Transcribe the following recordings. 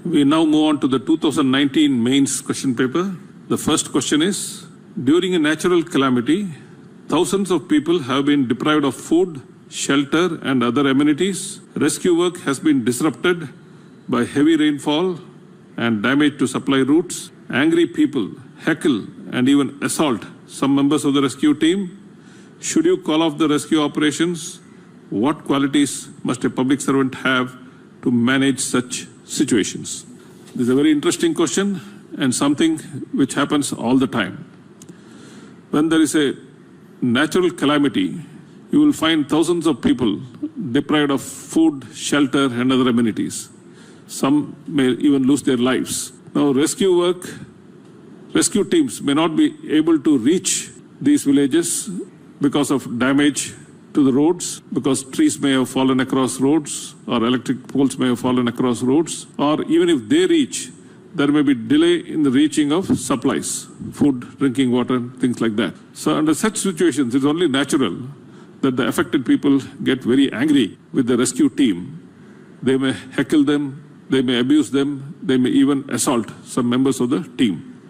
We now move on to the 2019 mains question paper. The first question is, during a natural calamity, thousands of people have been deprived of food, shelter and other amenities. Rescue work has been disrupted by heavy rainfall and damage to supply routes. Angry people heckle and even assault some members of the rescue team. Should you call off the rescue operations? What qualities must a public servant have to manage such situations? This is a very interesting question and something which happens all the time. When there is a natural calamity, you will find thousands of people deprived of food, shelter and other amenities. Some may even lose their lives. Now, rescue teams may not be able to reach these villages because of damage to the roads, because trees may have fallen across roads or electric poles may have fallen across roads, or even if they reach, there may be delay in the reaching of supplies, food, drinking water, things like that. So under such situations, it's only natural that the affected people get very angry with the rescue team. They may heckle them, they may abuse them, they may even assault some members of the team.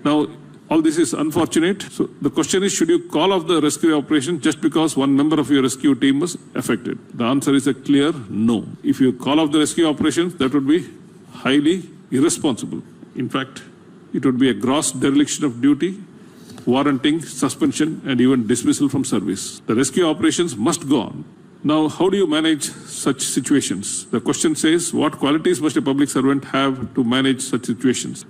Now, all this is unfortunate. So the question is, should you call off the rescue operation just because one member of your rescue team was affected? The answer is a clear no. If you call off the rescue operations, that would be highly irresponsible. In fact, it would be a gross dereliction of duty, warranting suspension and even dismissal from service. The rescue operations must go on. Now, how do you manage such situations? The question says, what qualities must a public servant have to manage such situations?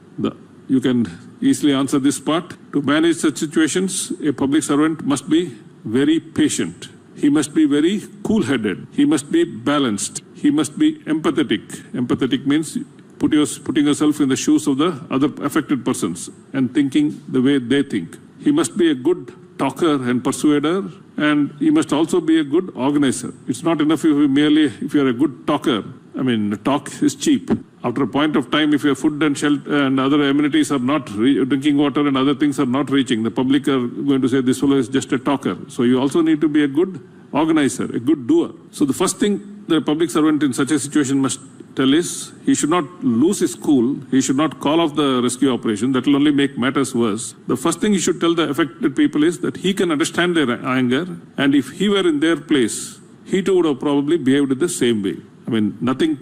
You can easily answer this part. To manage such situations, a public servant must be very patient. He must be very cool-headed. He must be balanced. He must be empathetic. Empathetic means putting yourself in the shoes of the other affected persons and thinking the way they think. He must be a good talker and persuader, and he must also be a good organizer. It's not enough if you're a good talker. I mean, talk is cheap. After a point of time, if your food and shelter and other amenities are not, drinking water and other things are not reaching, the public are going to say this fellow is just a talker. So you also need to be a good organizer, a good doer. So the first thing the public servant in such a situation must tell is, he should not lose his cool. He should not call off the rescue operation. That will only make matters worse. The first thing he should tell the affected people is that he can understand their anger, and if he were in their place, he too would have probably behaved the same way. I mean, nothing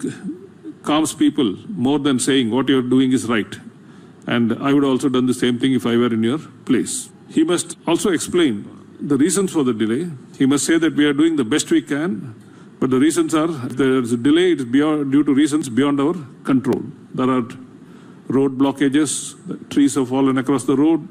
calms people more than saying what you're doing is right. And I would have also done the same thing if I were in your place. He must also explain the reasons for the delay. He must say that we are doing the best we can, but the reasons are, if there is a delay, it is due to reasons beyond our control. There are road blockages, the trees have fallen across the road.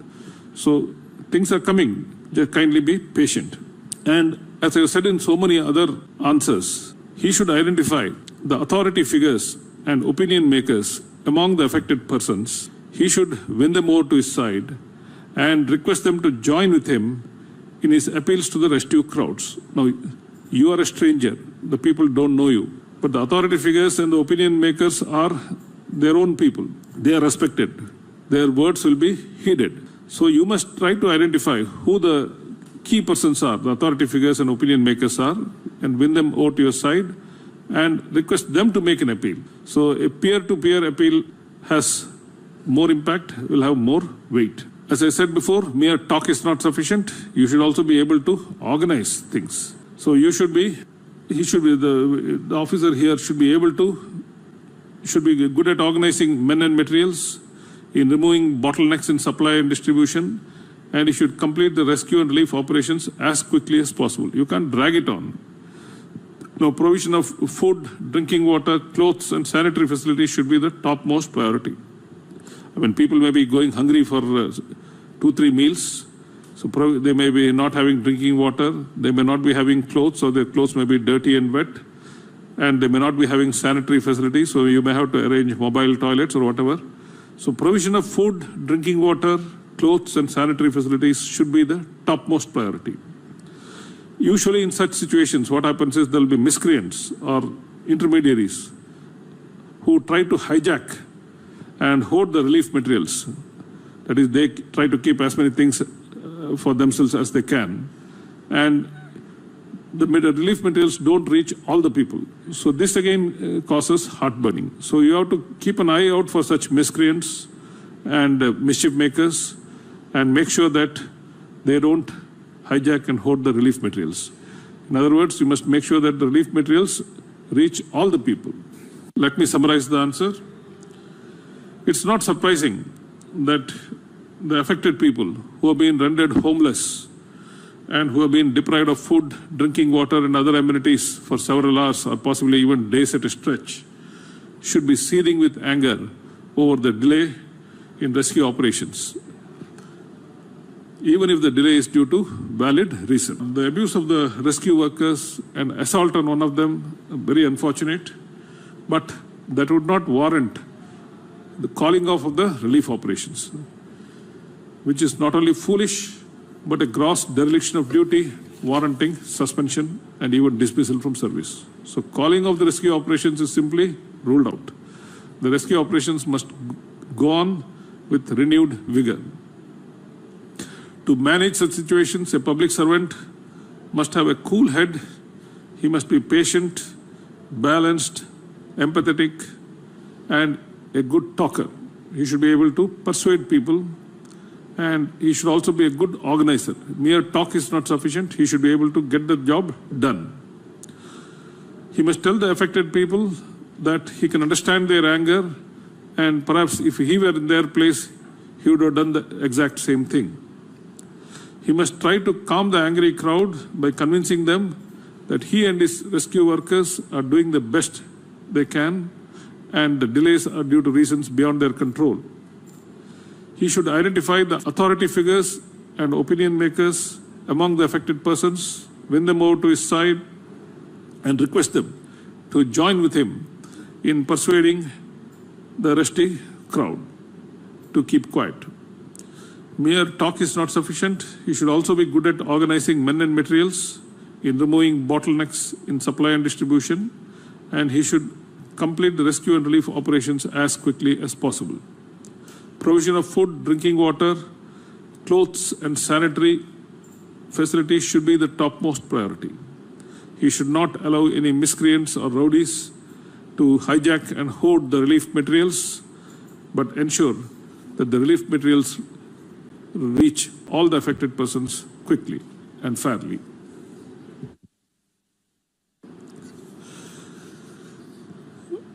So things are coming. Just kindly be patient. And as I said in so many other answers, he should identify the authority figures and opinion makers among the affected persons. He should win them over to his side and request them to join with him in his appeals to the rescue crowds. Now, you are a stranger. The people don't know you. But the authority figures and the opinion makers are their own people. They are respected. Their words will be heeded. So you must try to identify who the key persons are, the authority figures and opinion makers are, and win them over to your side and request them to make an appeal. So a peer-to-peer appeal has more impact, will have more weight. As I said before, mere talk is not sufficient. You should also be able to organize things. So the officer here should be good at organizing men and materials, in removing bottlenecks in supply and distribution, and he should complete the rescue and relief operations as quickly as possible. You can't drag it on. Now, provision of food, drinking water, clothes and sanitary facilities should be the topmost priority. I mean, people may be going hungry for 2-3 meals. So they may be not having drinking water. They may not be having clothes, or their clothes may be dirty and wet. And they may not be having sanitary facilities, so you may have to arrange mobile toilets or whatever. So provision of food, drinking water, clothes and sanitary facilities should be the topmost priority. Usually in such situations, what happens is there will be miscreants or intermediaries who try to hijack and hoard the relief materials. That is, they try to keep as many things for themselves as they can. And the relief materials don't reach all the people. So this again causes heartburning. So you have to keep an eye out for such miscreants and mischief makers and make sure that they don't hijack and hoard the relief materials. In other words, you must make sure that the relief materials reach all the people. Let me summarize the answer. It's not surprising that the affected people who have been rendered homeless and who have been deprived of food, drinking water and other amenities for several hours or possibly even days at a stretch should be seething with anger over the delay in rescue operations, even if the delay is due to valid reason. The abuse of the rescue workers and assault on one of them, very unfortunate, but that would not warrant the calling off of the relief operations, which is not only foolish, but a gross dereliction of duty, warranting suspension and even dismissal from service. So calling off the rescue operations is simply ruled out. The rescue operations must go on with renewed vigor. To manage such situations, a public servant must have a cool head. He must be patient, balanced, empathetic, and a good talker. He should be able to persuade people, and he should also be a good organizer. Mere talk is not sufficient. He should be able to get the job done. He must tell the affected people that he can understand their anger, and perhaps if he were in their place, he would have done the exact same thing. He must try to calm the angry crowd by convincing them that he and his rescue workers are doing the best they can, and the delays are due to reasons beyond their control. He should identify the authority figures and opinion makers among the affected persons, win them over to his side, and request them to join with him in persuading the rusty crowd to keep quiet. Mere talk is not sufficient. He should also be good at organizing men and materials, in removing bottlenecks in supply and distribution, and he should complete the rescue and relief operations as quickly as possible. Provision of food, drinking water, clothes and sanitary facilities should be the topmost priority. He should not allow any miscreants or rowdies to hijack and hoard the relief materials, but ensure that the relief materials reach all the affected persons quickly and fairly.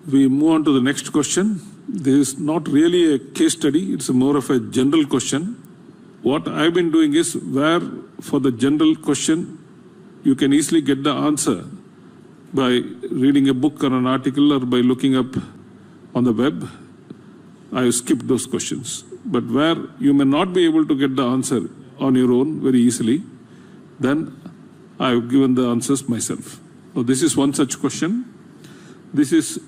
We move on to the next question. This is not really a case study, it's more of a general question. What I've been doing is where for the general question, you can easily get the answer by reading a book or an article or by looking up on the web. I skipped those questions. But where you may not be able to get the answer on your own very easily, then I've given the answers myself. So this is one such question. This is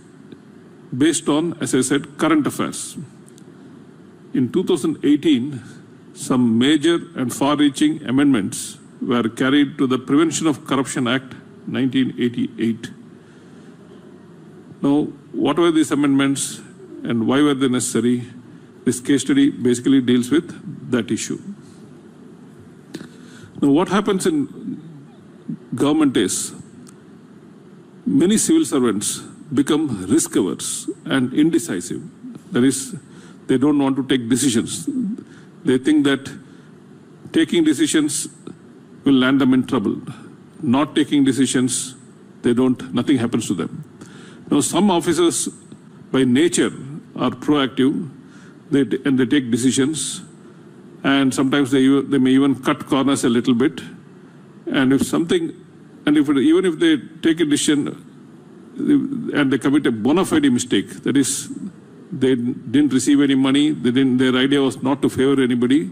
based on, as I said, current affairs. In 2018, some major and far-reaching amendments were carried to the Prevention of Corruption Act 1988. Now, what were these amendments and why were they necessary? This case study basically deals with that issue. Now, what happens in government is many civil servants become risk-averse and indecisive. That is, they don't want to take decisions. They think that taking decisions will land them in trouble. Not taking decisions, nothing happens to them. Now, some officers by nature are proactive, and they take decisions, and sometimes they may even cut corners a little bit. And even if they take a decision and they commit a bona fide mistake, that is, they didn't receive any money, their idea was not to favor anybody,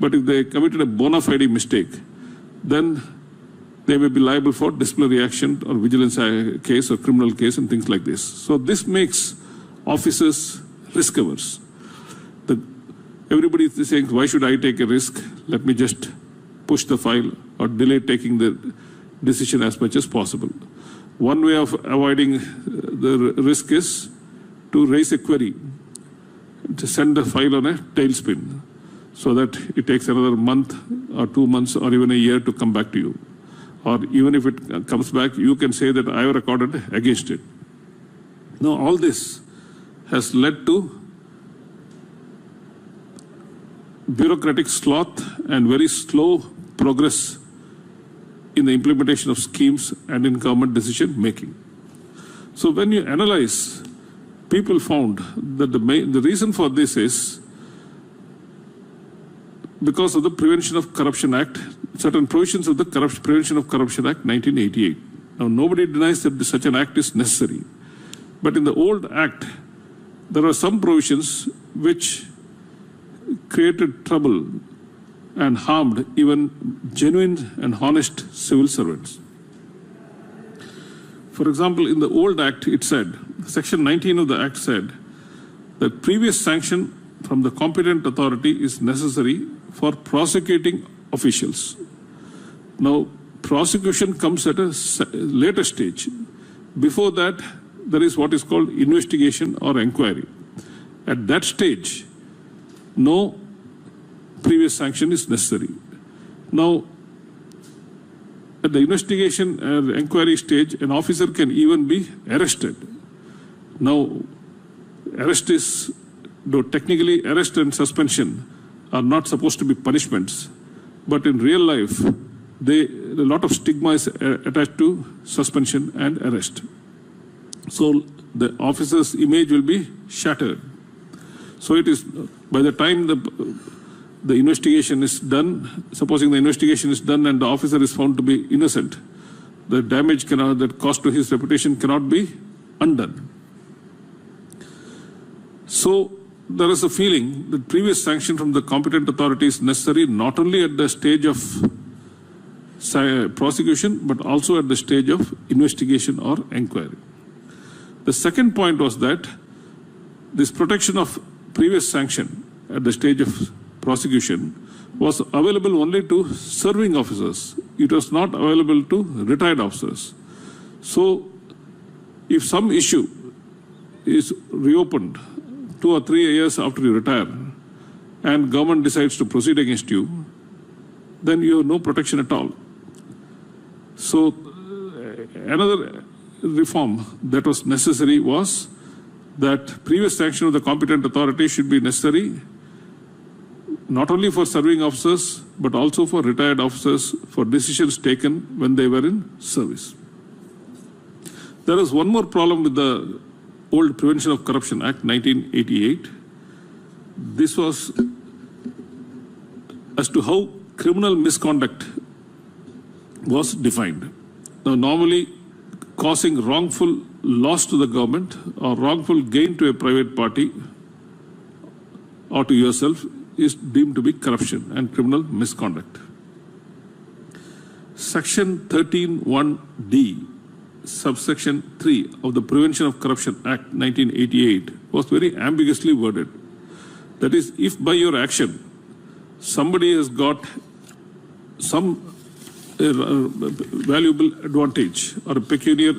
but if they committed a bona fide mistake, then they may be liable for disciplinary action or vigilance case or criminal case and things like this. So this makes officers risk-averse. Everybody is saying, why should I take a risk? Let me just push the file or delay taking the decision as much as possible. One way of avoiding the risk is to raise a query, to send the file on a tailspin, so that it takes another month or 2 months or even a year to come back to you. or even if it comes back, you can say that I have recorded against it. Now, all this has led to bureaucratic sloth and very slow progress in the implementation of schemes and in government decision making. So when you analyze, people found that the reason for this is because of the Prevention of Corruption Act, certain provisions of the Prevention of Corruption Act 1988. Now, nobody denies that such an act is necessary. But in the old act, there are some provisions which created trouble and harmed even genuine and honest civil servants. For example, in the old act, it said, Section 19 of the act said that previous sanction from the competent authority is necessary for prosecuting officials. Now, prosecution comes at a later stage. Before that, there is what is called investigation or inquiry. At that stage, no previous sanction is necessary. Now, at the investigation and inquiry stage, an officer can even be arrested. Now, arrest is, though technically arrest and suspension are not supposed to be punishments, but in real life, a lot of stigma is attached to suspension and arrest. So the officer's image will be shattered. So it is, by the time the investigation is done, supposing the investigation is done and the officer is found to be innocent, the damage that caused to his reputation cannot be undone. So there is a feeling that previous sanction from the competent authority is necessary not only at the stage of prosecution, but also at the stage of investigation or inquiry. The second point was that this protection of previous sanction at the stage of prosecution was available only to serving officers. It was not available to retired officers. So if some issue is reopened 2 or 3 years after you retire and government decides to proceed against you, then you have no protection at all. So another reform that was necessary was that previous sanction of the competent authority should be necessary not only for serving officers, but also for retired officers for decisions taken when they were in service. There is one more problem with the old Prevention of Corruption Act 1988. This was as to how criminal misconduct was defined. Now, normally causing wrongful loss to the government or wrongful gain to a private party or to yourself is deemed to be corruption and criminal misconduct. Section 13(1)(d), subsection 3 of the Prevention of Corruption Act 1988 was very ambiguously worded. That is, if by your action somebody has got some valuable advantage or a pecuniary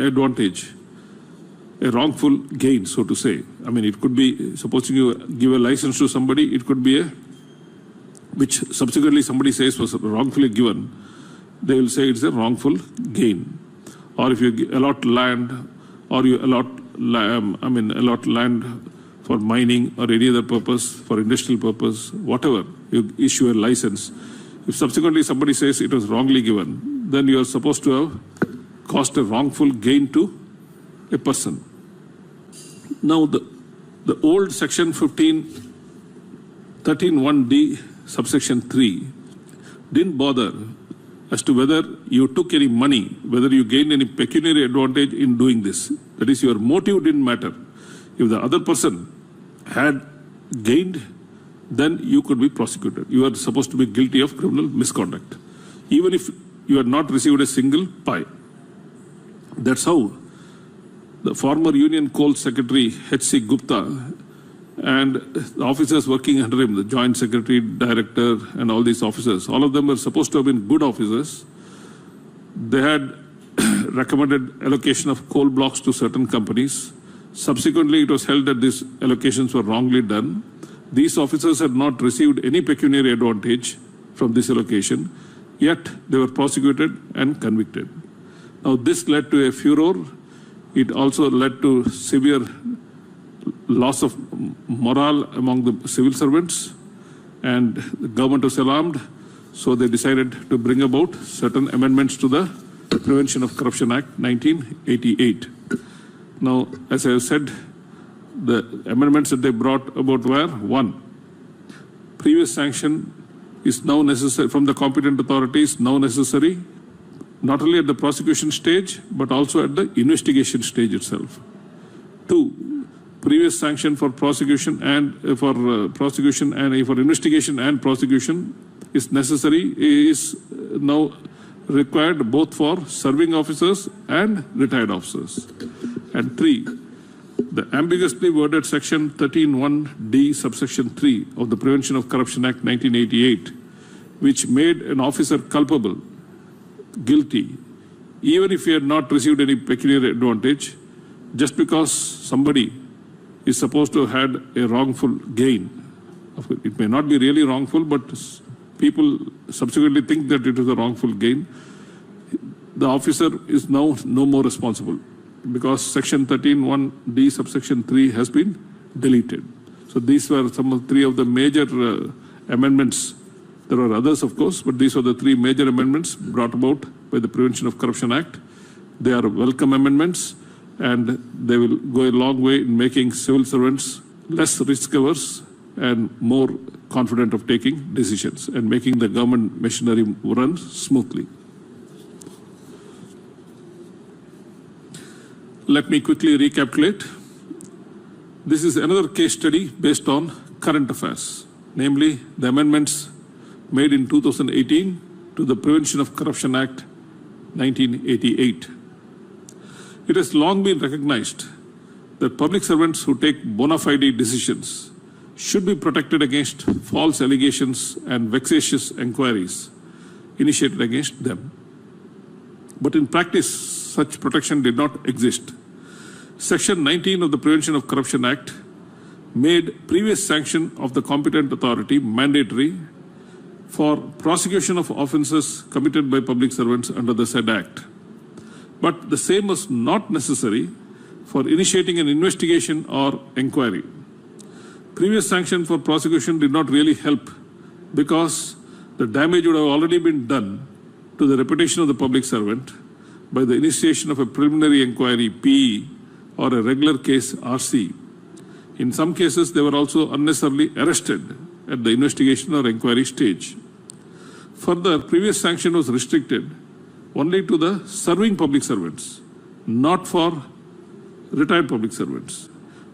advantage, a wrongful gain, so to say. I mean, it could be, supposing you give a license to somebody, it could be which subsequently somebody says was wrongfully given, they will say it's a wrongful gain. Or if you allot land, or you allot land for mining or any other purpose, for industrial purpose, whatever, you issue a license. If subsequently somebody says it was wrongly given, then you are supposed to have caused a wrongful gain to a person. Now, the old section 13(1)(d), subsection 3, didn't bother as to whether you took any money, whether you gained any pecuniary advantage in doing this. That is, your motive didn't matter. If the other person had gained, then you could be prosecuted. You are supposed to be guilty of criminal misconduct, even if you had not received a single pie. That's how the former Union Coal Secretary H.C. Gupta and the officers working under him, the Joint Secretary, Director, and all these officers, all of them were supposed to have been good officers. They had recommended allocation of coal blocks to certain companies. Subsequently, it was held that these allocations were wrongly done. These officers had not received any pecuniary advantage from this allocation. Yet they were prosecuted and convicted. Now this led to a furor. It also led to severe loss of morale among the civil servants, and the government was alarmed. So they decided to bring about certain amendments to the Prevention of Corruption Act 1988. Now, as I have said, the amendments that they brought about were: 1, previous sanction is now necessary from the competent authorities, now necessary not only at the prosecution stage but also at the investigation stage itself. 2, previous sanction for prosecution and for investigation and prosecution is necessary, is now required both for serving officers and retired officers. And 3, the ambiguously worded section 13(1)(d) subsection 3 of the Prevention of Corruption Act 1988, which made an officer culpable, guilty, even if he had not received any pecuniary advantage, just because somebody is supposed to have had a wrongful gain. It may not be really wrongful, but people subsequently think that it is a wrongful gain. The officer is now no more responsible because section 13(1)(d) subsection 3 has been deleted. So these were some of 3 of the major amendments. There are others, of course, but these are the 3 major amendments brought about by the Prevention of Corruption Act. They are welcome amendments, and they will go a long way in making civil servants less risk-averse and more confident of taking decisions and making the government machinery run smoothly. Let me quickly recapitulate. This is another case study based on current affairs, namely the amendments made in 2018 to the Prevention of Corruption Act 1988. It has long been recognized that public servants who take bona fide decisions should be protected against false allegations and vexatious inquiries initiated against them. But in practice, such protection did not exist. Section 19 of the Prevention of Corruption Act made previous sanction of the competent authority mandatory for prosecution of offences committed by public servants under the said Act. But the same was not necessary for initiating an investigation or inquiry. Previous sanction for prosecution did not really help because the damage would have already been done to the reputation of the public servant by the initiation of a preliminary inquiry (PE) or a regular case (RC). In some cases, they were also unnecessarily arrested at the investigation or inquiry stage. Further, previous sanction was restricted only to the serving public servants, not for retired public servants.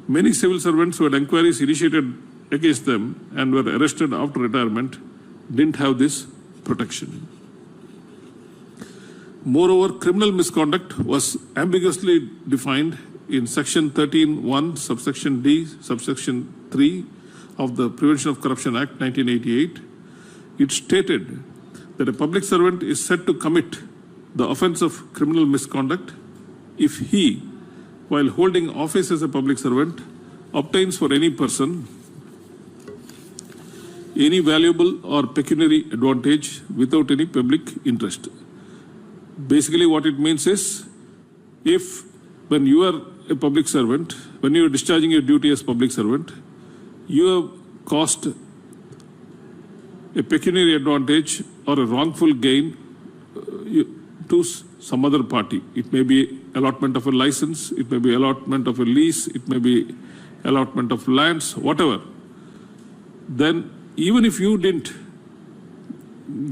Many civil servants who had inquiries initiated against them and were arrested after retirement didn't have this protection. Moreover, criminal misconduct was ambiguously defined in section 13(1) subsection D subsection 3 of the Prevention of Corruption Act 1988. It stated that a public servant is said to commit the offence of criminal misconduct if he, while holding office as a public servant, obtains for any person any valuable or pecuniary advantage without any public interest. Basically, what it means is, if when you are a public servant, when you are discharging your duty as public servant, you have caused a pecuniary advantage or a wrongful gain to some other party. It may be allotment of a license, it may be allotment of a lease, it may be allotment of lands, whatever. Then even if you didn't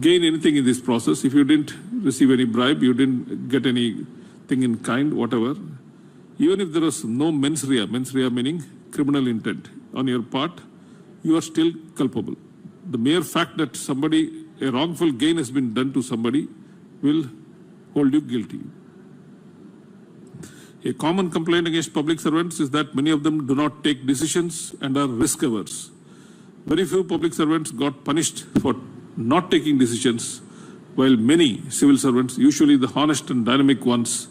gain anything in this process, if you didn't receive any bribe, you didn't get anything in kind, whatever, even if there was no mens rea meaning criminal intent on your part, you are still culpable. The mere fact that a wrongful gain has been done to somebody will hold you guilty. A common complaint against public servants is that many of them do not take decisions and are risk averse. Very few public servants got punished for not taking decisions, while many civil servants, usually the honest and dynamic ones,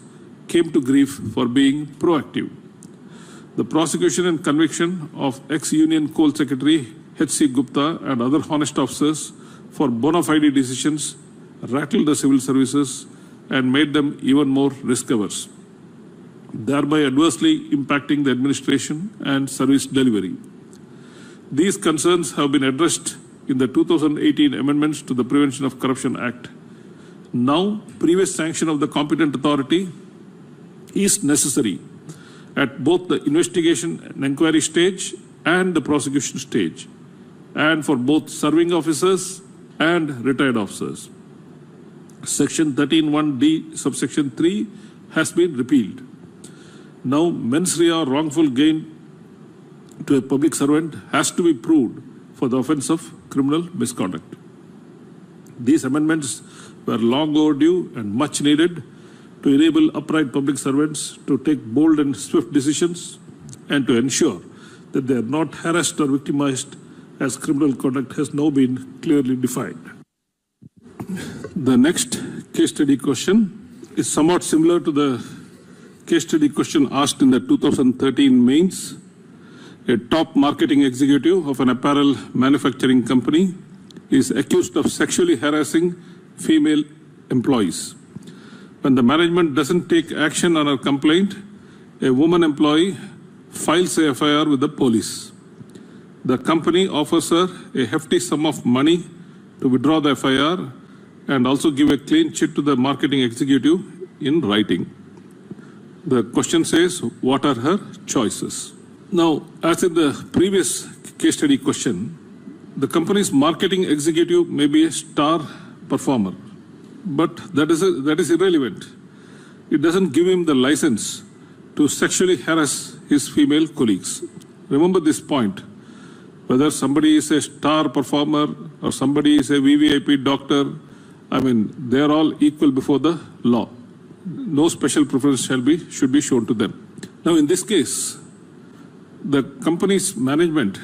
came to grief for being proactive. The prosecution and conviction of ex-Union Coal Secretary H.C. Gupta and other honest officers for bona fide decisions rattled the civil services, and made them even more risk-averse, thereby adversely impacting the administration and service delivery. These concerns have been addressed in the 2018 amendments to the Prevention of Corruption Act. Now, previous sanction of the competent authority is necessary at both the investigation and inquiry stage and the prosecution stage, and for both serving officers and retired officers. Section 13(1)(d) subsection 3 has been repealed. Now, mens rea or wrongful gain to a public servant has to be proved for the offence of criminal misconduct. These amendments were long overdue and much needed to enable upright public servants to take bold and swift decisions and to ensure that they are not harassed or victimized, as criminal conduct has now been clearly defined. The next case study question is somewhat similar to the case study question asked in the 2013 mains. A top marketing executive of an apparel manufacturing company is accused of sexually harassing female employees. When the management doesn't take action on her complaint, a woman employee files a FIR with the police. The company offers her a hefty sum of money to withdraw the FIR and also give a clean chit to the marketing executive in writing. The question says, what are her choices? Now, as in the previous case study question, the company's marketing executive may be a star performer, but that is irrelevant. It doesn't give him the license to sexually harass his female colleagues. Remember this point. Whether somebody is a star performer or somebody is a VVIP doctor, they are all equal before the law. No special preference should be shown to them. Now, in this case, the company's management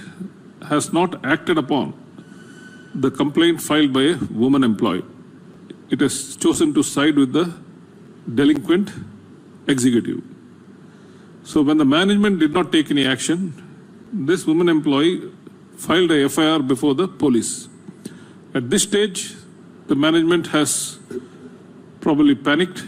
has not acted upon the complaint filed by a woman employee. It has chosen to side with the delinquent executive. So when the management did not take any action, this woman employee filed a FIR before the police. At this stage, the management has probably panicked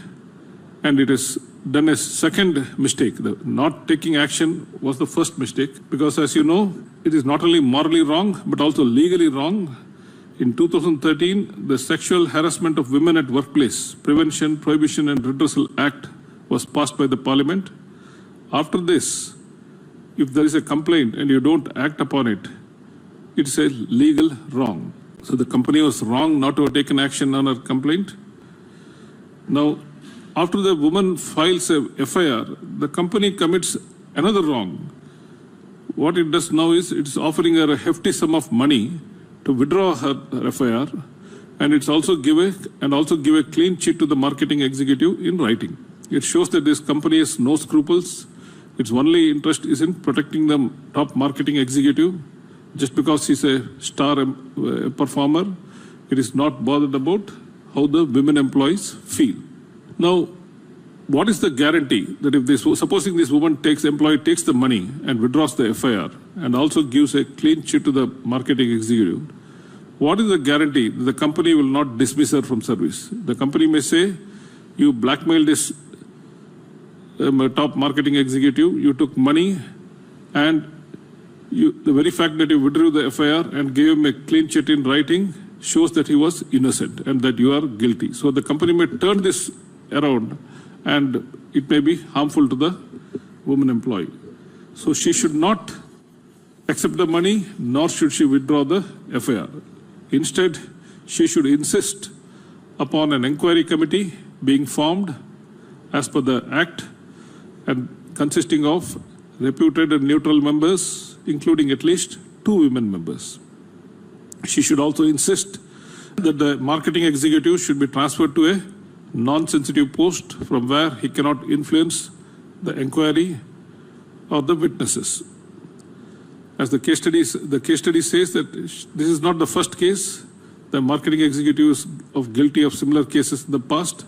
and it has done a second mistake. The not taking action was the first mistake, because as you know, it is not only morally wrong but also legally wrong. In 2013, the Sexual Harassment of Women at Workplace Prevention, Prohibition and Redressal Act was passed by the Parliament. After this, if there is a complaint and you don't act upon it, it's a legal wrong. So the company was wrong not to have taken action on her complaint. Now, after the woman files a FIR, the company commits another wrong. What it does now is it's offering her a hefty sum of money to withdraw her FIR, and it's also give a clean chit to the marketing executive in writing. It shows that this company has no scruples. Its only interest is in protecting the top marketing executive. Just because he's a star performer, it is not bothered about how the women employees feel. Now, what is the guarantee that if supposing this employee takes the money and withdraws the FIR and also gives a clean chit to the marketing executive, what is the guarantee that the company will not dismiss her from service? The company may say, you blackmailed this top marketing executive, you took money, and the very fact that you withdrew the FIR and gave him a clean chit in writing shows that he was innocent and that you are guilty. So the company may turn this around and it may be harmful to the woman employee. So she should not accept the money, nor should she withdraw the FIR. Instead, she should insist upon an inquiry committee being formed as per the Act and consisting of reputed and neutral members, including at least 2 women members. She should also insist that the marketing executive should be transferred to a non-sensitive post from where he cannot influence the inquiry or the witnesses. As the case study says that this is not the first case. The marketing executive is guilty of similar cases in the past.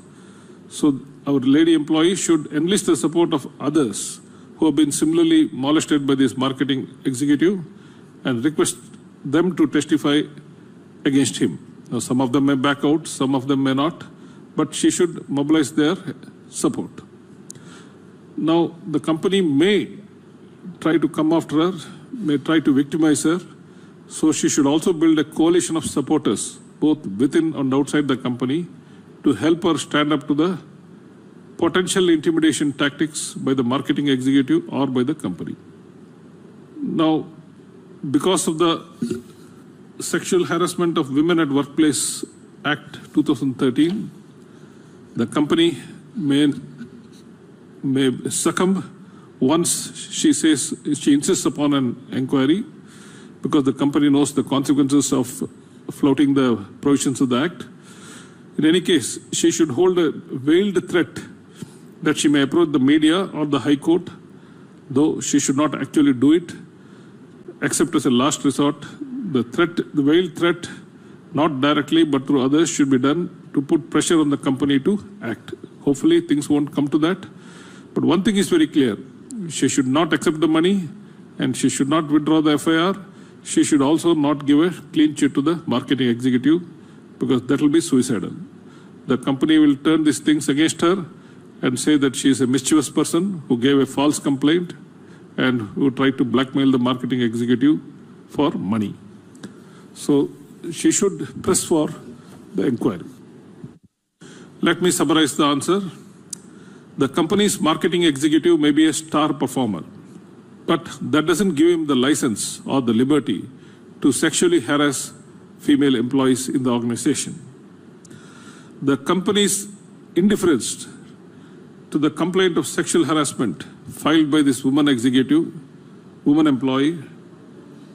So our lady employee should enlist the support of others who have been similarly molested by this marketing executive and request them to testify against him. Now, some of them may back out, some of them may not, but she should mobilize their support. Now, the company may try to come after her, may try to victimize her, so she should also build a coalition of supporters, both within and outside the company, to help her stand up to the potential intimidation tactics by the marketing executive or by the company. Now, because of the Sexual Harassment of Women at Workplace Act 2013, the company may succumb once she insists upon an inquiry, because the company knows the consequences of flouting the provisions of the Act. In any case, she should hold a veiled threat that she may approach the media or the High Court, though she should not actually do it, except as a last resort. The veiled threat, not directly but through others, should be done to put pressure on the company to act. Hopefully, things won't come to that. But one thing is very clear. She should not accept the money, and she should not withdraw the FIR. She should also not give a clean chit to the marketing executive, because that will be suicidal. The company will turn these things against her and say that she is a mischievous person who gave a false complaint and who tried to blackmail the marketing executive for money. So she should press for the inquiry. Let me summarize the answer. The company's marketing executive may be a star performer, but that doesn't give him the license or the liberty to sexually harass female employees in the organization. The company's indifference to the complaint of sexual harassment filed by this woman employee,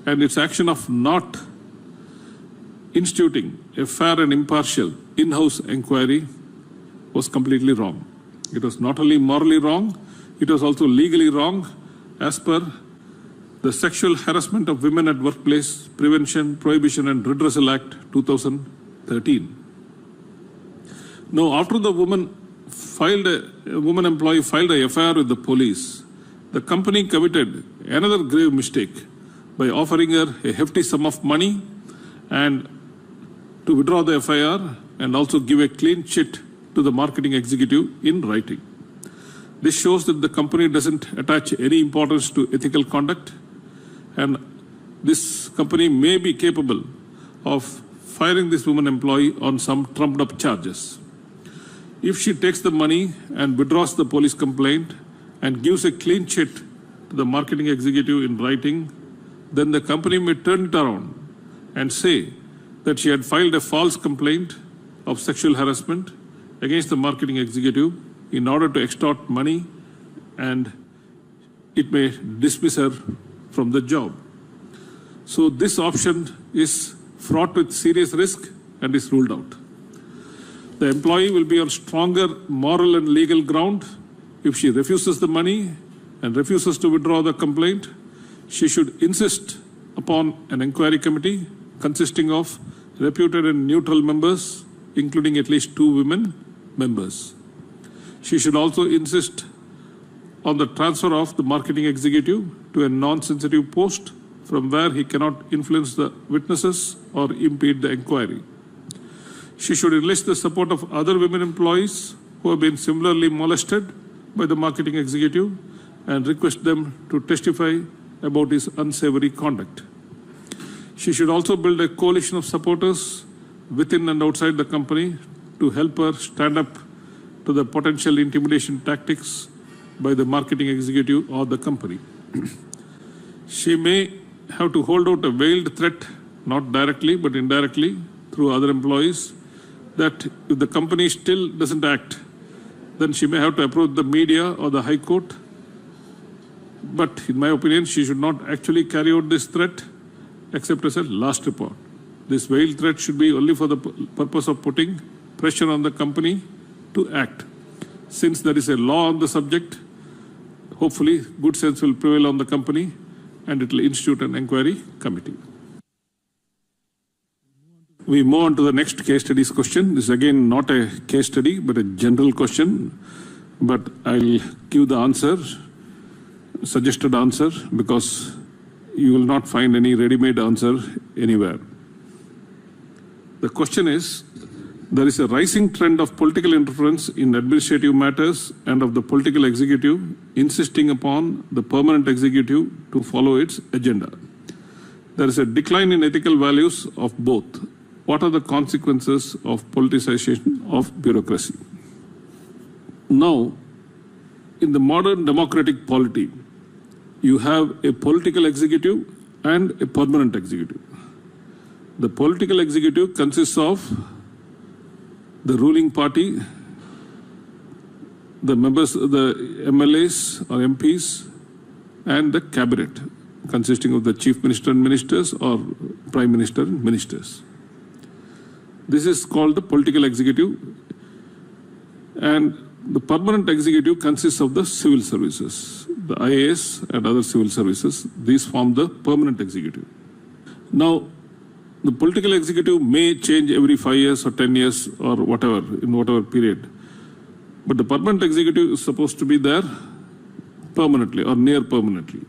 and its action of not instituting a fair and impartial in-house inquiry was completely wrong. It was not only morally wrong, it was also legally wrong as per the Sexual Harassment of Women at Workplace Prevention, Prohibition and Redressal Act 2013. Now, after the woman employee filed a FIR with the police, the company committed another grave mistake by offering her a hefty sum of money and to withdraw the FIR and also give a clean chit to the marketing executive in writing. This shows that the company doesn't attach any importance to ethical conduct, and this company may be capable of firing this woman employee on some trumped up charges. If she takes the money and withdraws the police complaint and gives a clean chit to the marketing executive in writing, then the company may turn it around and say that she had filed a false complaint of sexual harassment against the marketing executive in order to extort money, and it may dismiss her from the job. So this option is fraught with serious risk and is ruled out. The employee will be on stronger moral and legal ground if she refuses the money and refuses to withdraw the complaint. She should insist upon an inquiry committee consisting of reputed and neutral members, including at least 2 women members. She should also insist on the transfer of the marketing executive to a non-sensitive post from where he cannot influence the witnesses or impede the inquiry. She should enlist the support of other women employees who have been similarly molested by the marketing executive and request them to testify about his unsavory conduct. She should also build a coalition of supporters within and outside the company to help her stand up to the potential intimidation tactics by the marketing executive or the company. She may have to hold out a veiled threat, not directly but indirectly through other employees, that if the company still doesn't act, then she may have to approach the media or the High Court. But in my opinion, she should not actually carry out this threat except as a last report. This veiled threat should be only for the purpose of putting pressure on the company to act. Since there is a law on the subject, hopefully good sense will prevail on the company and it will institute an inquiry committee. We move on to the next case studies question. This is again not a case study but a general question, but I'll give the answer, suggested answer, because you will not find any ready-made answer anywhere. The question is, there is a rising trend of political interference in administrative matters and of the political executive insisting upon the permanent executive to follow its agenda. There is a decline in ethical values of both. What are the consequences of politicization of bureaucracy? Now, in the modern democratic polity, you have a political executive and a permanent executive. The political executive consists of the ruling party, the members, the MLAs or MPs, and the cabinet, consisting of the chief minister and ministers or prime minister and ministers. This is called the political executive, and the permanent executive consists of the civil services, the IAS and other civil services. These form the permanent executive. Now, the political executive may change every 5 years or 10 years or whatever, in whatever period. But the permanent executive is supposed to be there permanently or near permanently.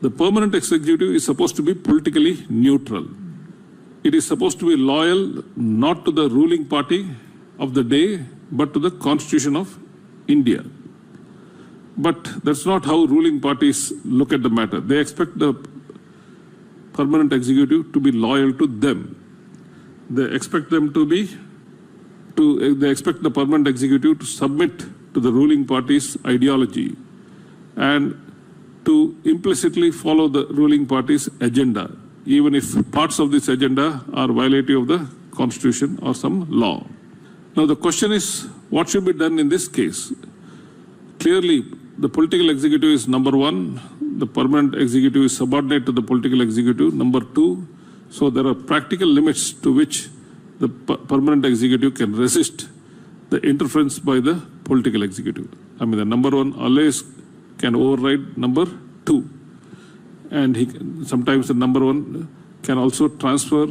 The permanent executive is supposed to be politically neutral. It is supposed to be loyal not to the ruling party of the day, but to the Constitution of India. But that's not how ruling parties look at the matter. They expect the permanent executive to be loyal to them. They expect them to be, they expect the permanent executive to submit to the ruling party's ideology and to implicitly follow the ruling party's agenda, even if parts of this agenda are violative of the Constitution or some law. Now the question is, what should be done in this case? Clearly, the political executive is number one, the permanent executive is subordinate to the political executive, number two, so there are practical limits to which the permanent executive can resist the interference by the political executive. I mean, the number one always can override number two. And sometimes the number one can also transfer,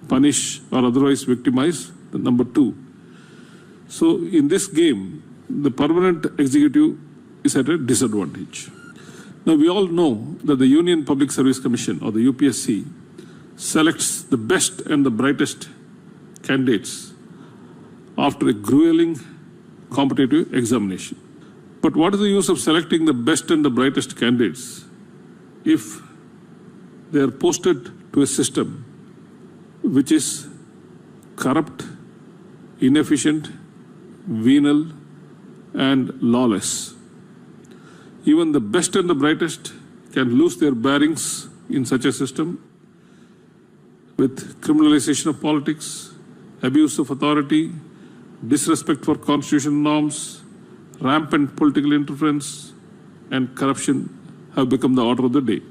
punish, or otherwise victimize the number two. So in this game, the permanent executive is at a disadvantage. Now we all know that the Union Public Service Commission, or the UPSC, selects the best and the brightest candidates after a grueling competitive examination. But what is the use of selecting the best and the brightest candidates if they are posted to a system which is corrupt, inefficient, venal, and lawless? Even the best and the brightest can lose their bearings in such a system with criminalization of politics, abuse of authority, disrespect for constitutional norms, rampant political interference, and corruption have become the order of the day.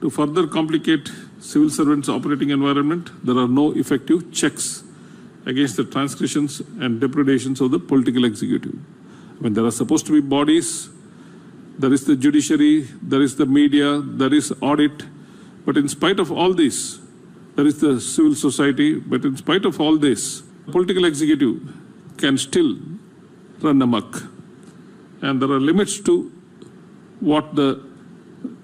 To further complicate civil servants' operating environment, there are no effective checks against the transgressions and depredations of the political executive. When there are supposed to be bodies, there is the judiciary, there is the media, there is audit, but in spite of all this, there is the civil society, but in spite of all this, the political executive can still run amok. And there are limits to what the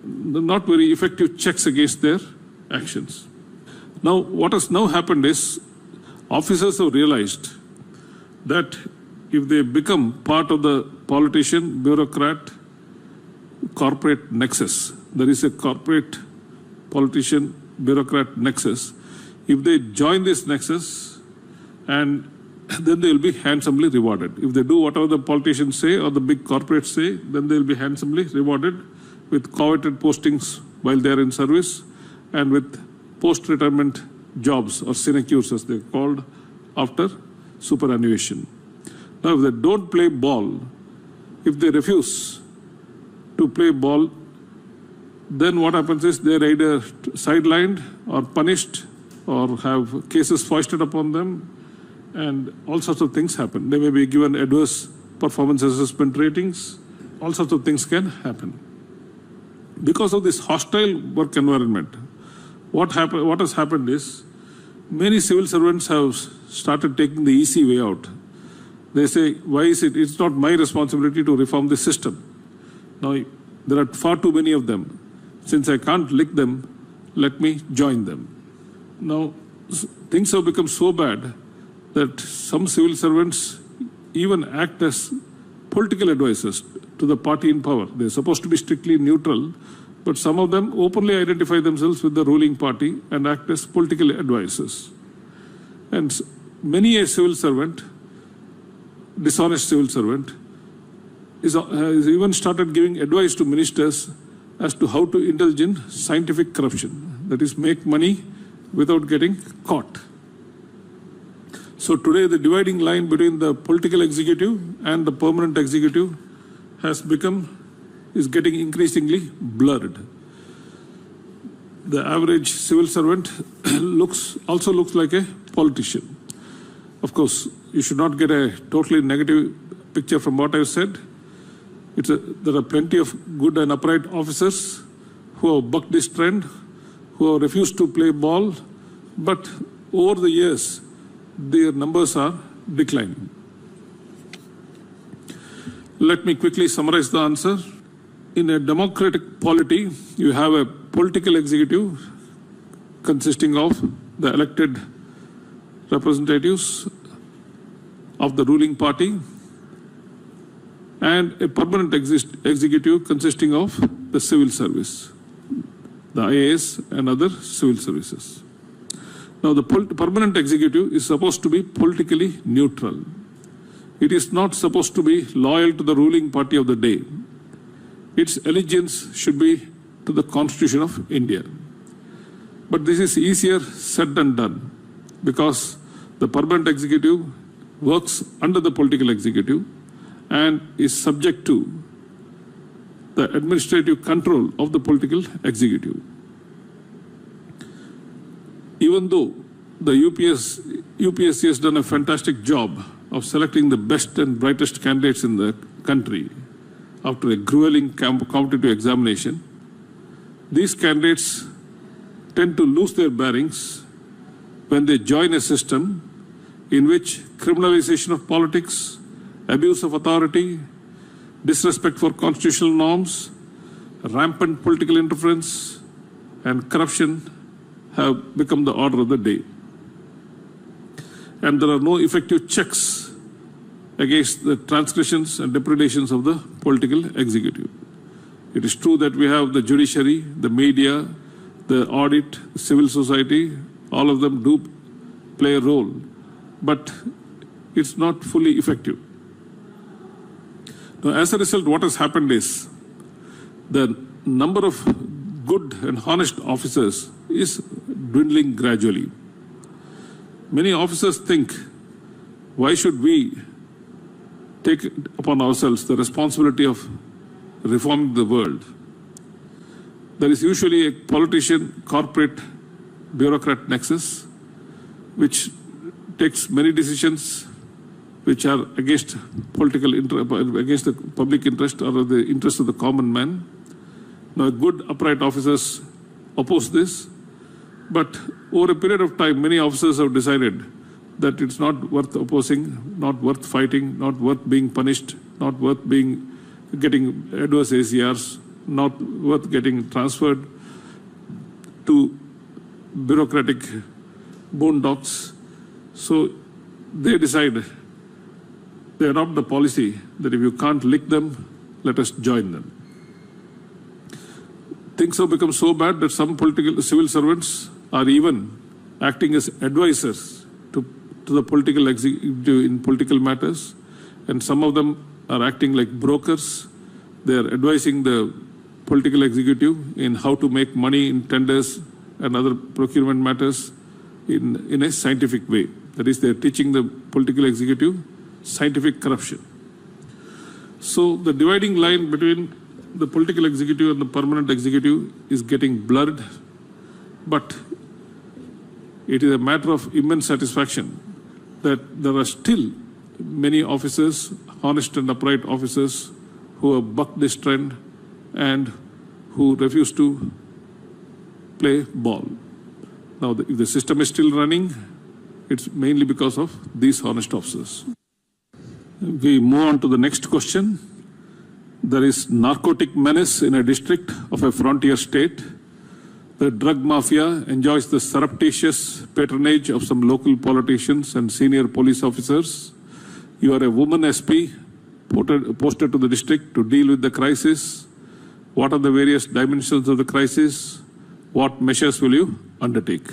not very effective checks against their actions. Now, what has now happened is, officers have realized that if they become part of the politician, bureaucrat, corporate nexus, there is a corporate politician, bureaucrat nexus. If they join this nexus, and then they will be handsomely rewarded. If they do whatever the politicians say or the big corporates say, then they will be handsomely rewarded with coveted postings while they are in service and with post-retirement jobs or sinecures as they're called after superannuation. Now, if they don't play ball, if they refuse to play ball, then what happens is they're either sidelined or punished or have cases foisted upon them, and all sorts of things happen. They may be given adverse performance assessment ratings. All sorts of things can happen. Because of this hostile work environment, what has happened is many civil servants have started taking the easy way out. They say, why is it? It's not my responsibility to reform the system. Now, there are far too many of them. Since I can't lick them, let me join them. Now, things have become so bad that some civil servants even act as political advisors to the party in power. They're supposed to be strictly neutral, but some of them openly identify themselves with the ruling party and act as political advisors. And many a civil servant, dishonest civil servant, has even started giving advice to ministers as to how to indulge in scientific corruption, that is, make money without getting caught. So today the dividing line between the political executive and the permanent executive is getting increasingly blurred. The average civil servant also looks like a politician. Of course, you should not get a totally negative picture from what I've said. There are plenty of good and upright officers who have bucked this trend, who have refused to play ball, but over the years, their numbers are declining. Let me quickly summarize the answer. In a democratic polity, you have a political executive consisting of the elected representatives of the ruling party and a permanent executive consisting of the civil service, the IAS and other civil services. Now, the permanent executive is supposed to be politically neutral. It is not supposed to be loyal to the ruling party of the day. Its allegiance should be to the Constitution of India. But this is easier said than done because the permanent executive works under the political executive and is subject to the administrative control of the political executive. Even though the UPSC has done a fantastic job of selecting the best and brightest candidates in the country after a grueling competitive examination, these candidates tend to lose their bearings when they join a system in which criminalization of politics, abuse of authority, disrespect for constitutional norms, rampant political interference, and corruption have become the order of the day. And there are no effective checks against the transgressions and depredations of the political executive. It is true that we have the judiciary, the media, the audit, civil society, all of them do play a role, but it's not fully effective. Now, as a result, what has happened is the number of good and honest officers is dwindling gradually. Many officers think, why should we take upon ourselves the responsibility of reforming the world? There is usually a politician, corporate, bureaucrat nexus, which takes many decisions which are against against the public interest or the interest of the common man. Now, good, upright officers oppose this, but over a period of time, many officers have decided that it's not worth opposing, not worth fighting, not worth being punished, not worth getting adverse ACRs, not worth getting transferred to bureaucratic boondocks. So they decide, they adopt the policy that if you can't lick them, let us join them. Things have become so bad that some civil servants are even acting as advisors to the political executive in political matters, and some of them are acting like brokers. They are advising the political executive in how to make money in tenders and other procurement matters in a scientific way. That is, they are teaching the political executive scientific corruption. So the dividing line between the political executive and the permanent executive is getting blurred, but it is a matter of immense satisfaction that there are still many officers, honest and upright officers, who have bucked this trend and who refuse to play ball. Now, if the system is still running, it's mainly because of these honest officers. We move on to the next question. There is narcotic menace in a district of a frontier state. The The drug mafia enjoys the surreptitious patronage of some local politicians and senior police officers. You are a woman SP posted to the district to deal with the crisis. What are the various dimensions of the crisis? What measures will you undertake?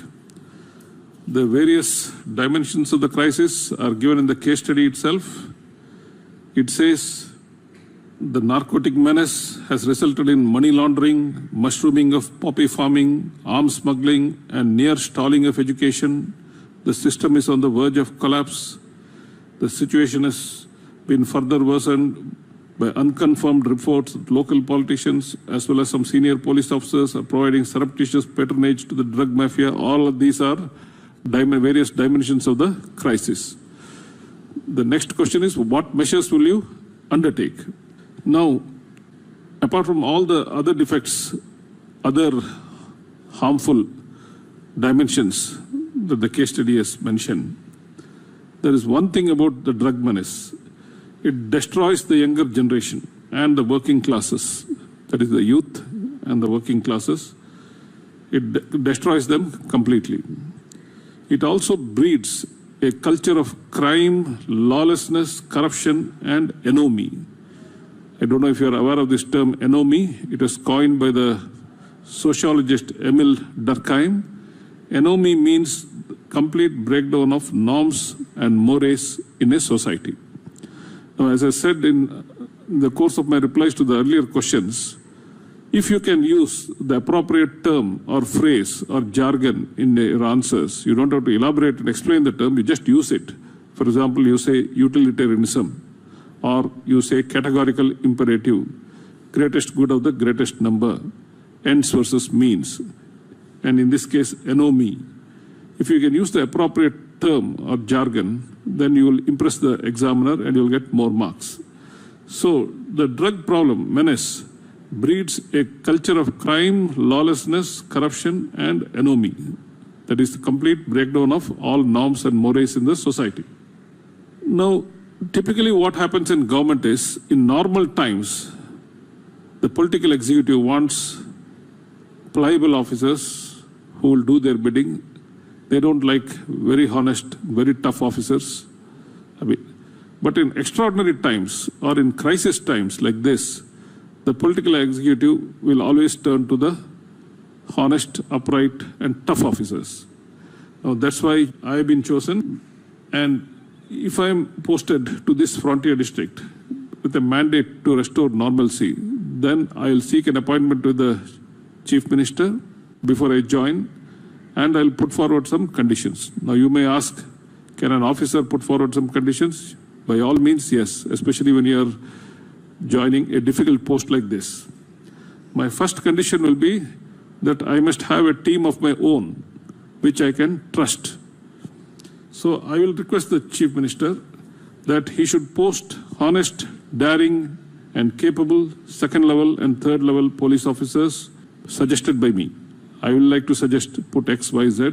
The various dimensions of the crisis are given in the case study itself. It says, the narcotic menace has resulted in money laundering, mushrooming of poppy farming, arms smuggling, and near stalling of education. The system is on the verge of collapse. The situation has been further worsened by unconfirmed reports that local politicians as well as some senior police officers are providing surreptitious patronage to the drug mafia. All of these are various dimensions of the crisis. The next question is, what measures will you undertake? Now, apart from all the other defects, other harmful dimensions that the case study has mentioned, there is one thing about the drug menace. It destroys the younger generation and the working classes, that is the youth and the working classes. It destroys them completely. It also breeds a culture of crime, lawlessness, corruption, and anomie. I don't know if you're aware of this term anomie. It was coined by the sociologist Emil Durkheim. Anomie means complete breakdown of norms and mores in a society. Now, as I said in the course of my replies to the earlier questions, if you can use the appropriate term or phrase or jargon in your answers, you don't have to elaborate and explain the term, you just use it. For example, you say utilitarianism, or you say categorical imperative, greatest good of the greatest number, ends versus means, and in this case, anomie. If you can use the appropriate term or jargon, then you will impress the examiner and you'll get more marks. So the drug problem, menace, breeds a culture of crime, lawlessness, corruption, and anomie. That is the complete breakdown of all norms and mores in the society. Now, typically what happens in government is, in normal times, the political executive wants pliable officers who will do their bidding. They don't like very honest, very tough officers. But in extraordinary times or in crisis times like this, the political executive will always turn to the honest, upright, and tough officers. Now, that's why I have been chosen. And if I am posted to this frontier district with a mandate to restore normalcy, then I will seek an appointment with the Chief Minister before I join, and I'll put forward some conditions. Now, you may ask, can an officer put forward some conditions? By all means, yes, especially when you are joining a difficult post like this. My first condition will be that I must have a team of my own, which I can trust. So I will request the Chief Minister that he should post honest, daring, and capable second level and third level police officers suggested by me. I will like to suggest put X, Y, Z,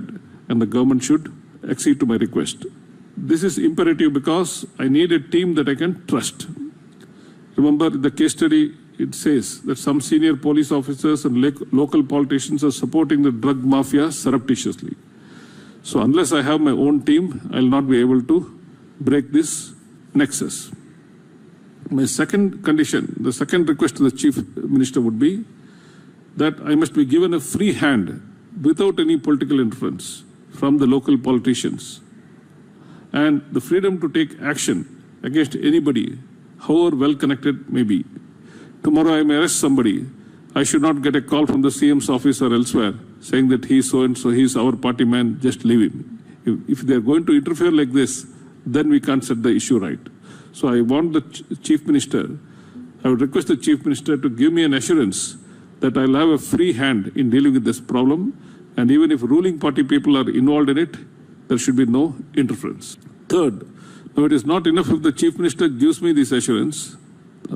and the government should accede to my request. This is imperative because I need a team that I can trust. Remember, the case study, it says that some senior police officers and local politicians are supporting the drug mafia surreptitiously. So unless I have my own team, I will not be able to break this nexus. My second condition, the second request to the Chief Minister would be that I must be given a free hand without any political influence from the local politicians, and the freedom to take action against anybody, however well connected may be. Tomorrow I may arrest somebody. I should not get a call from the CM's office or elsewhere saying that he's so and so, he's our party man, just leave him. If they're going to interfere like this, then we can't set the issue right. So I want the Chief Minister, I would request the Chief Minister to give me an assurance that I'll have a free hand in dealing with this problem, and even if ruling party people are involved in it, there should be no interference. Third, now it is not enough if the Chief Minister gives me this assurance.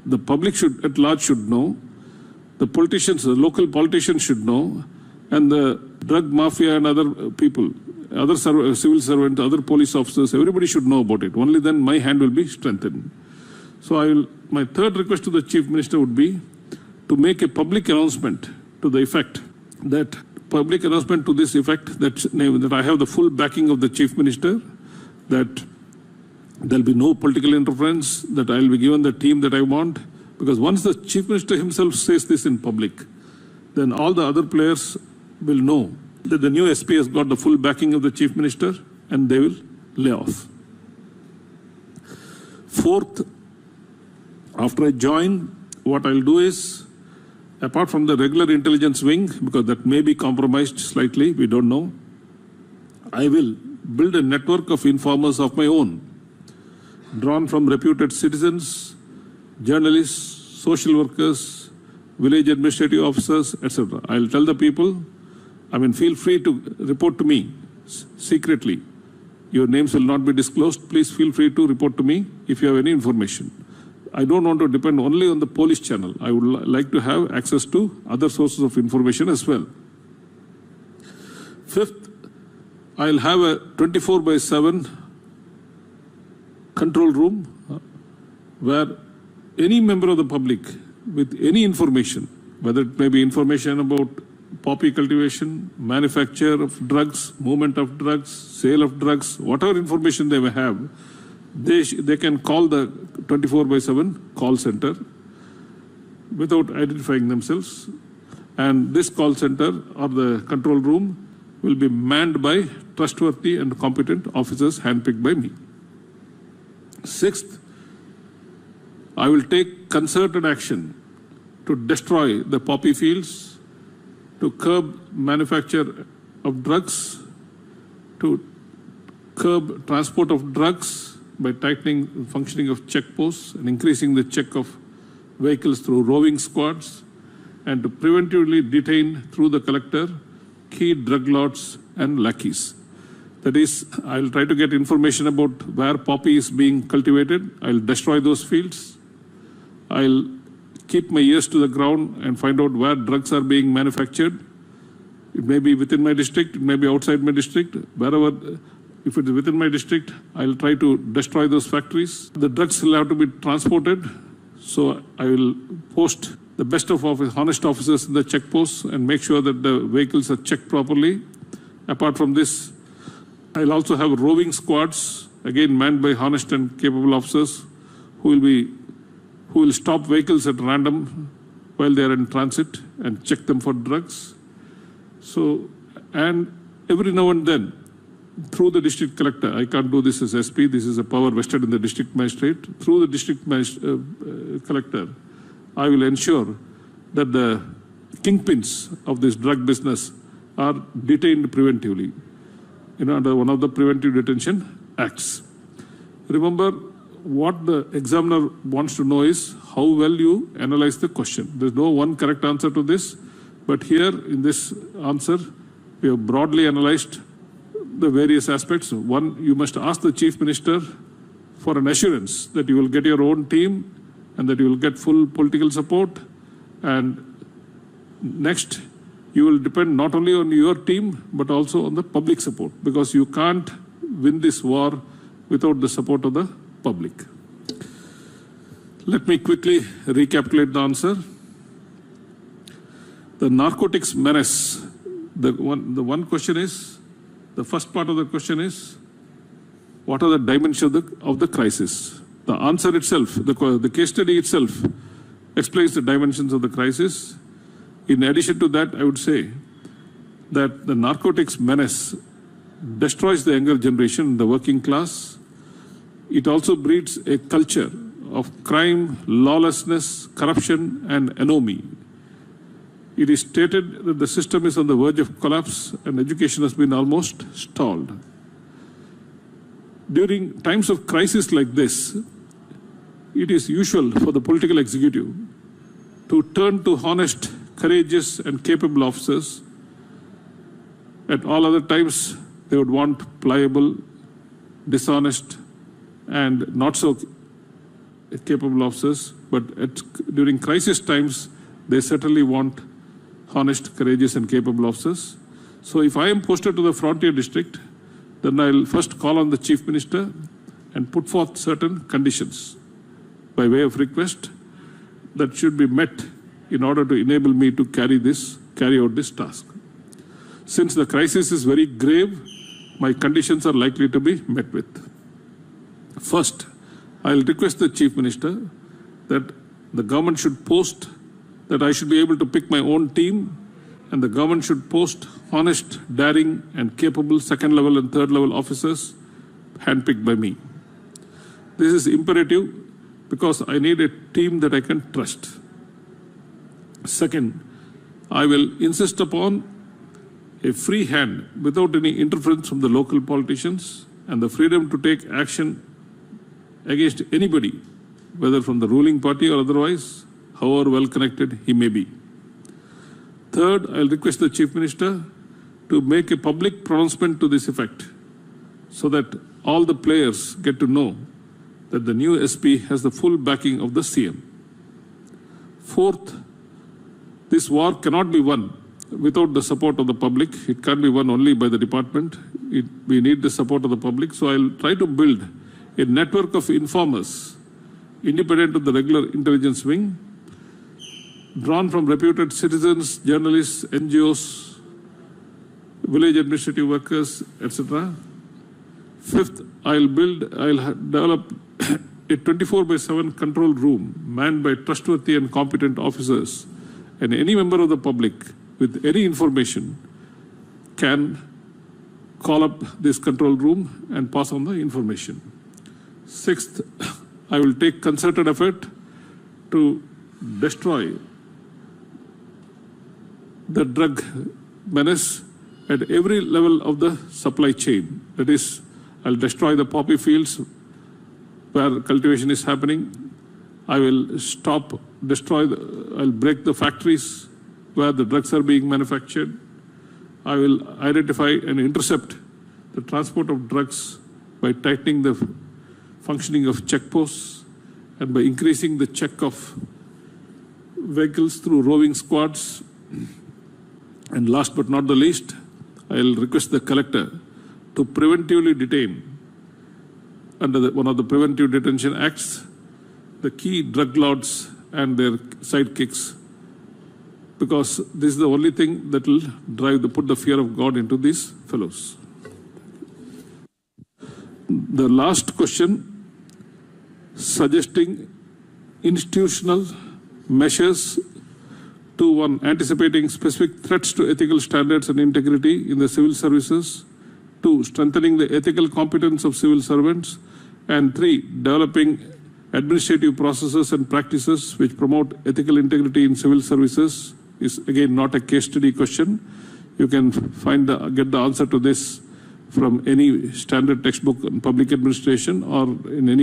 The public should, at large, should know, the politicians, the local politicians should know, and the drug mafia and other people, other civil servants, other police officers, everybody should know about it. Only then my hand will be strengthened. So my third request to the Chief Minister would be to make a public announcement to the effect that public announcement to this effect that I have the full backing of the Chief Minister, that there'll be no political interference, that I'll be given the team that I want. Because once the Chief Minister himself says this in public, then all the other players will know that the new SP has got the full backing of the Chief Minister and they will lay off. Fourth, after I join, what I'll do is, apart from the regular intelligence wing, because that may be compromised slightly, we don't know, I will build a network of informers of my own, drawn from reputed citizens, journalists, social workers, village administrative officers, etc. I'll tell the people, feel free to report to me secretly. Your names will not be disclosed. Please feel free to report to me if you have any information. I don't want to depend only on the police channel. I would like to have access to other sources of information as well. Fifth, I'll have a 24/7 control room where any member of the public with any information, whether it may be information about poppy cultivation, manufacture of drugs, movement of drugs, sale of drugs, whatever information they may have, they can call the 24/7 call center without identifying themselves. And this call center or the control room will be manned by trustworthy and competent officers handpicked by me. Sixth, I will take concerted action to destroy the poppy fields, to curb manufacture of drugs, to curb transport of drugs by tightening the functioning of checkposts and increasing the check of vehicles through roving squads, and to preventively detain through the collector key drug lords and lackeys. That is, I'll try to get information about where poppy is being cultivated. I'll destroy those fields. I'll keep my ears to the ground and find out where drugs are being manufactured. It may be within my district, it may be outside my district. Wherever, if it is within my district, I'll try to destroy those factories. The drugs will have to be transported, so I will post the best of honest officers in the checkposts and make sure that the vehicles are checked properly. Apart from this, I'll also have roving squads, again manned by honest and capable officers, who will stop vehicles at random while they are in transit and check them for drugs. So, and every now and then, through the district collector, I can't do this as SP, this is a power vested in the district magistrate, through the district collector, I will ensure that the kingpins of this drug business are detained preventively, under one of the preventive detention acts. Remember, what the examiner wants to know is how well you analyze the question. There's no one correct answer to this, but here in this answer, we have broadly analyzed the various aspects. One, you must ask the Chief Minister for an assurance that you will get your own team and that you will get full political support. And next, you will depend not only on your team, but also on the public support, because you can't win this war without the support of the public. Let me quickly recapitulate the answer. The narcotics menace, the one question is, the first part of the question is, what are the dimensions of the crisis? The answer itself, the case study itself explains the dimensions of the crisis. In addition to that, I would say that the narcotics menace destroys the younger generation, the working class. It also breeds a culture of crime, lawlessness, corruption, and anomie. It is stated that the system is on the verge of collapse and education has been almost stalled. During times of crisis like this, it is usual for the political executive to turn to honest, courageous, and capable officers. At all other times, they would want pliable, dishonest, and not so capable officers. But during crisis times, they certainly want honest, courageous, and capable officers. So if I am posted to the frontier district, then I'll first call on the Chief Minister and put forth certain conditions by way of request that should be met in order to enable me to carry out this task. Since the crisis is very grave, my conditions are likely to be met with. First, I will request the Chief Minister that the government should post that I should be able to pick my own team, and the government should post honest, daring, and capable second level and third level officers handpicked by me. This is imperative because I need a team that I can trust. Second, I will insist upon a free hand without any interference from the local politicians and the freedom to take action against anybody, whether from the ruling party or otherwise, however well connected he may be. Third, I will request the Chief Minister to make a public pronouncement to this effect so that all the players get to know that the new SP has the full backing of the CM. Fourth, this war cannot be won without the support of the public. It can't be won only by the department. We need the support of the public. So I'll try to build a network of informers independent of the regular intelligence wing, drawn from reputed citizens, journalists, NGOs, village administrative workers, etc. Fifth, I'll develop a 24/7 control room manned by trustworthy and competent officers, and any member of the public with any information can call up this control room and pass on the information. Sixth, I will take concerted effort to destroy the drug menace at every level of the supply chain. That is, I'll destroy the poppy fields where cultivation is happening. I will I'll break the factories where the drugs are being manufactured. I will identify and intercept the transport of drugs by tightening the functioning of checkposts and by increasing the check of vehicles through roving squads. And last but not the least, I'll request the collector to preventively detain under one of the Preventive Detention Acts the key drug lords and their sidekicks, because this is the only thing that will put the fear of God into these fellows. The last question, suggesting institutional measures to one, anticipating specific threats to ethical standards and integrity in the civil services. 2, strengthening the ethical competence of civil servants. And 3, developing administrative processes and practices which promote ethical integrity in civil services is again not a case study question. You can get the answer to this from any standard textbook on public administration or in any